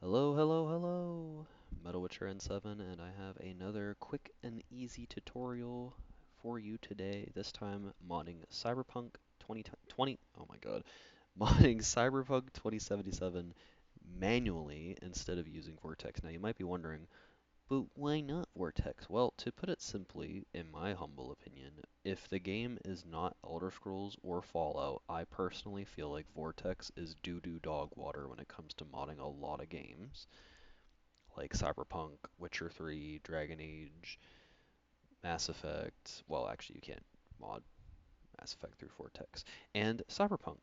Hello, hello, hello! Metal Witcher N7, and I have another quick and easy tutorial for you today. This time modding Cyberpunk 2020, oh my god, modding Cyberpunk 2077 manually instead of using Vortex. Now you might be wondering, but why not Vortex? Well, to put it simply, in my humble opinion, if the game is not Elder Scrolls or Fallout, I personally feel like Vortex is doo-doo dog water when it comes to modding a lot of games, like Cyberpunk, Witcher 3, Dragon Age, Mass Effect. Well, actually, you can't mod Mass Effect through Vortex, and Cyberpunk,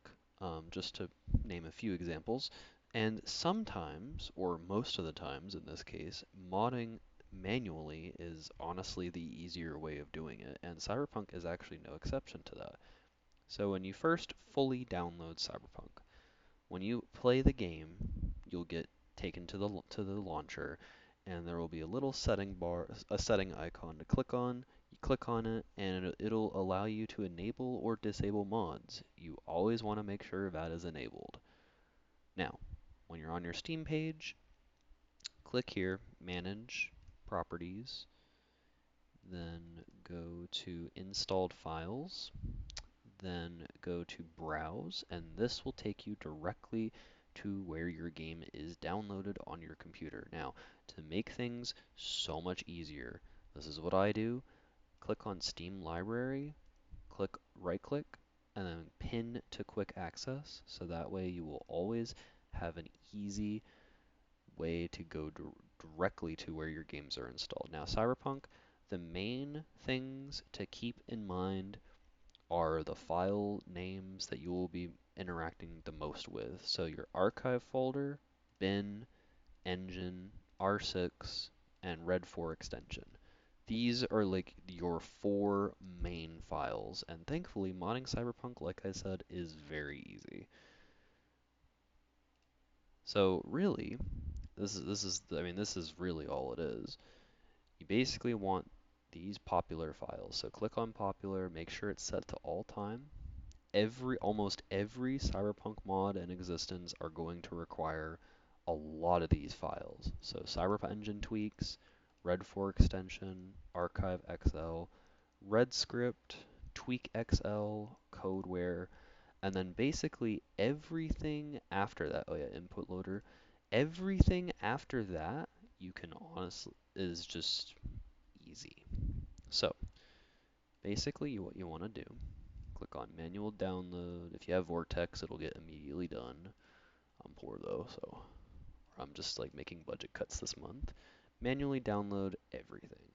just to name a few examples. And sometimes, or most of the times in this case, modding manually is honestly the easier way of doing it, and Cyberpunk is actually no exception to that. So when you first fully download Cyberpunk, when you play the game, you'll get taken to the launcher, and there will be a little setting bar, a setting icon to click on. You click on it, and it'll allow you to enable or disable mods. You always want to make sure that is enabled. Now, when you're on your Steam page, click here, Manage, Properties, then go to Installed Files, then go to Browse, and this will take you directly to where your game is downloaded on your computer. Now, to make things so much easier, this is what I do. Click on Steam Library, right click, and then pin to quick access, so that way you will always have an easy way to go directly to where your games are installed. Now, Cyberpunk, the main things to keep in mind are the file names that you will be interacting the most with. So your archive folder, bin, engine, R6, and red4 extension. These are like your four main files, and thankfully modding Cyberpunk, like I said, is very easy. So really, this is really all it is. You basically want these popular files. So click on popular, make sure it's set to all time. Almost every Cyberpunk mod in existence are going to require a lot of these files. So Cyberpunk engine tweaks, Red4 extension, ArchiveXL, redscript, TweakXL, Codeware, and then basically everything after that. Oh yeah, input loader. Everything after that you can honestly is just easy. So basically what you want to do, click on manual download. If you have Vortex, it'll get immediately done. I'm poor though, so I'm just like making budget cuts this month. Manually download everything.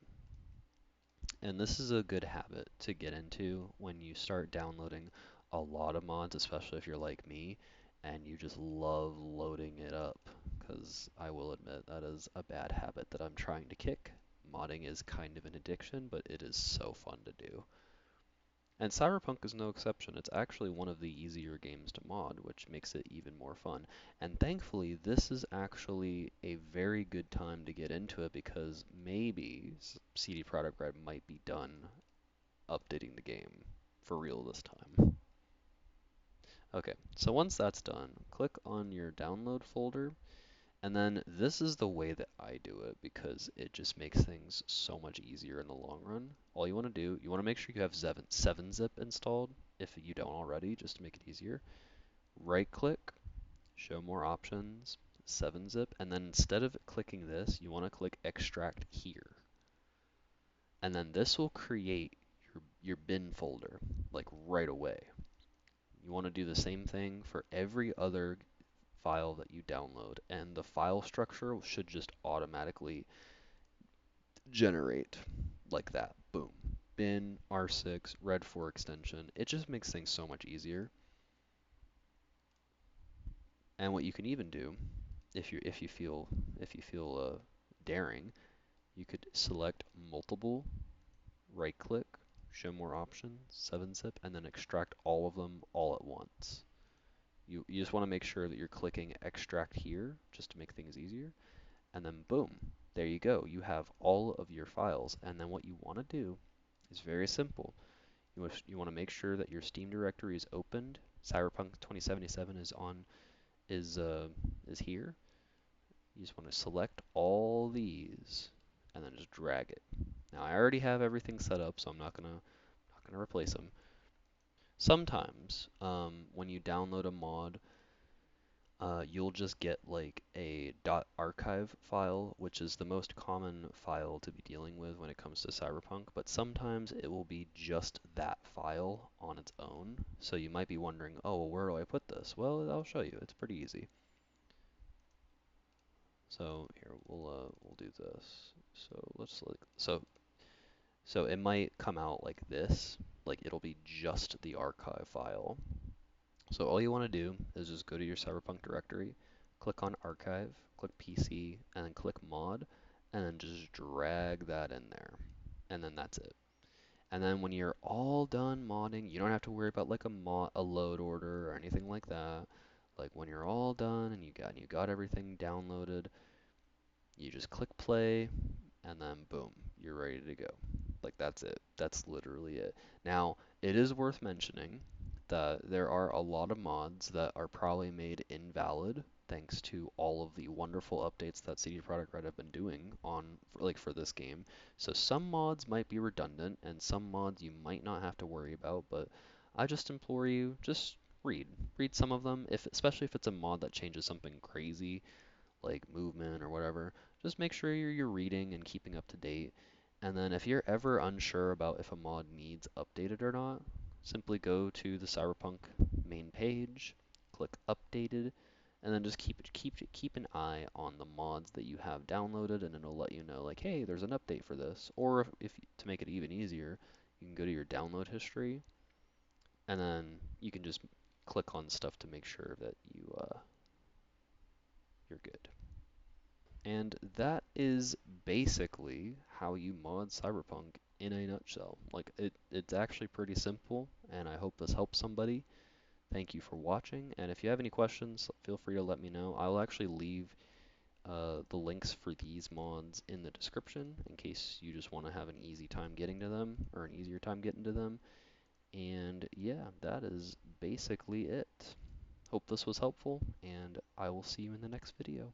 And this is a good habit to get into when you start downloading a lot of mods, especially if you're like me and you just love loading it up. Because I will admit that is a bad habit that I'm trying to kick. Modding is kind of an addiction, but it is so fun to do. And Cyberpunk is no exception. It's actually one of the easier games to mod, which makes it even more fun. And thankfully, this is actually a very good time to get into it because maybe CD Projekt Red might be done updating the game for real this time. Okay, so once that's done, click on your download folder, and then this is the way that I do it because it just makes things so much easier in the long run. All you want to do, you want to make sure you have 7-zip installed if you don't already, just to make it easier. Right click, show more options, 7-zip, and then instead of clicking this, you want to click extract here. And then this will create your bin folder like right away. You want to do the same thing for every other file that you download, and the file structure should just automatically generate like that. Boom. Bin, R6, Red4 extension. It just makes things so much easier. And what you can even do, if you feel daring, you could select multiple, right click, show more options, 7-zip, and then extract all of them all at once. You just want to make sure that you're clicking extract here just to make things easier. And then boom, there you go. You have all of your files. And then what you want to do is very simple. You want to make sure that your Steam directory is opened. Cyberpunk 2077 is here. You just want to select all these and then just drag it. Now I already have everything set up, so I'm not gonna replace them. Sometimes when you download a mod, you'll just get like a .archive file, which is the most common file to be dealing with when it comes to Cyberpunk, but sometimes it will be just that file on its own. So you might be wondering, oh, well, where do I put this? Well, I'll show you. It's pretty easy. So here we'll do this. So let's like so it might come out like this, like it'll be just the archive file. So all you want to do is just go to your Cyberpunk directory, click on Archive, click PC, and then click Mod, and then just drag that in there. And then that's it. And then when you're all done modding, you don't have to worry about like a load order or anything like that. Like when you're all done and you got everything downloaded, you just click play, and then boom, you're ready to go. Like that's it. That's literally it. Now, it is worth mentioning that there are a lot of mods that are probably made invalid thanks to all of the wonderful updates that CD Projekt Red have been doing for this game. So some mods might be redundant and some mods you might not have to worry about, but I just implore you, just read some of them, especially if it's a mod that changes something crazy like movement or whatever, just make sure you're reading and keeping up to date. And then if you're ever unsure about if a mod needs updated or not, simply go to the Cyberpunk main page, click updated, and then just keep an eye on the mods that you have downloaded, and it'll let you know like, hey, there's an update for this. Or if to make it even easier, you can go to your download history, and then you can just click on stuff to make sure that you're good. And that is basically how you mod Cyberpunk in a nutshell. Like it's actually pretty simple, and I hope this helps somebody. Thank you for watching, and if you have any questions, feel free to let me know. I'll actually leave the links for these mods in the description in case you just want to have an easy time getting to them, or an easier time getting to them. And yeah, that is basically it. Hope this was helpful, and I will see you in the next video.